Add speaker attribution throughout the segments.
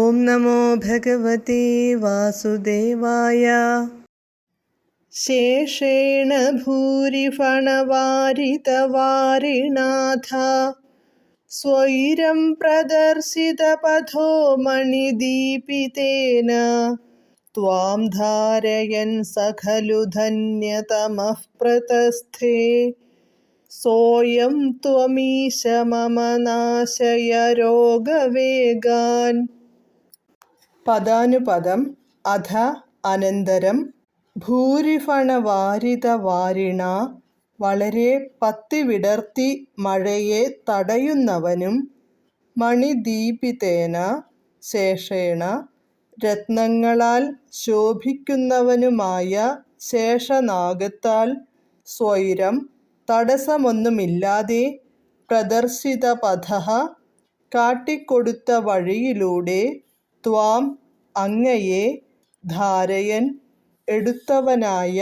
Speaker 1: ഓം നമോ ഭഗവതേ വാസുദേവായ. ശേഷേണ ഭൂരിഫണവാരിതവാരിണാഥ സ്വൈരം പ്രദർശിതപഥോ മണിദീപിതേന ത്വാം ധാരയൻ സഖലു ധന്യതമഃ പ്രതസ്ഥേ സോയം ത്വമീശ മമ നാശയ രോഗവേഗാൻ. പദാനുപദം. അധ അനന്തരം. ഭൂരിഫണവാരിതവാരിണ വളരെ പത്തിവിടർത്തി മഴയെ തടയുന്നവനും മണിദീപിതേന ശേഷേണ രത്നങ്ങളാൽ ശോഭിക്കുന്നവനുമായ ശേഷനാഗത്താൽ സ്വൈരം തടസ്സമൊന്നുമില്ലാതെ പ്രദർശിതപഥഃ കാട്ടിക്കൊടുത്ത വഴിയിലൂടെ ത്വാം അങ്ങയെ ധാരയൻ എടുത്തവനായ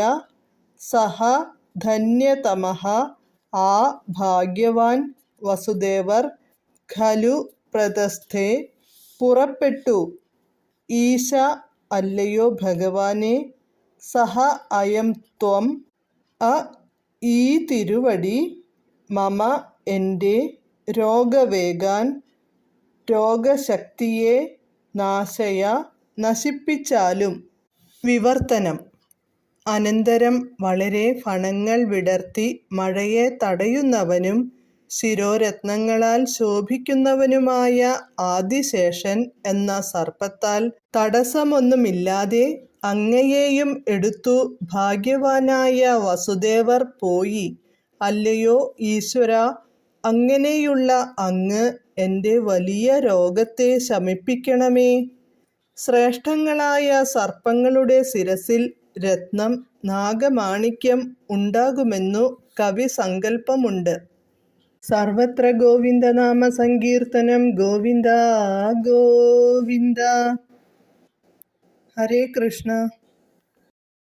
Speaker 1: സഹ ധന്യതമഃ ആ ഭാഗ്യവാൻ വസുദേവർ ഖലു പ്രതസ്ഥേ പുറപ്പെട്ടു. ഈശ അല്ലയോ ഭഗവാനെ, സഹ അയം ത്വം ഈ തിരുവടി മമ എൻ്റെ രോഗവേഗാൻ രോഗശക്തിയെ നാശയ നശിപ്പിച്ചാലും. വിവർത്തനം. അനന്തരം വളരെ ഫണങ്ങൾ വിടർത്തി മഴയെ തടയുന്നവനും ശിരോരത്നങ്ങളാൽ ശോഭിക്കുന്നവനുമായ ആദിശേഷൻ എന്ന സർപ്പത്താൽ തടസ്സമൊന്നുമില്ലാതെ അങ്ങയെയും എടുത്തു ഭാഗ്യവാനായ വസുദേവർ പോയി. അല്ലയോ ഈശ്വര, അങ്ങനെയുള്ള അങ്ങ് എൻ്റെ വലിയ രോഗത്തെ ശമിപ്പിക്കണമേ. ശ്രേഷ്ഠങ്ങളായ സർപ്പങ്ങളുടെ ശിരസിൽ രത്നം നാഗമാണിക്യം ഉണ്ടാകുമെന്നു കവി സങ്കല്പമുണ്ട്. സർവത്ര ഗോവിന്ദനാമ സങ്കീർത്തനം. ഗോവിന്ദ ഗോവിന്ദ. ഹരേ കൃഷ്ണ.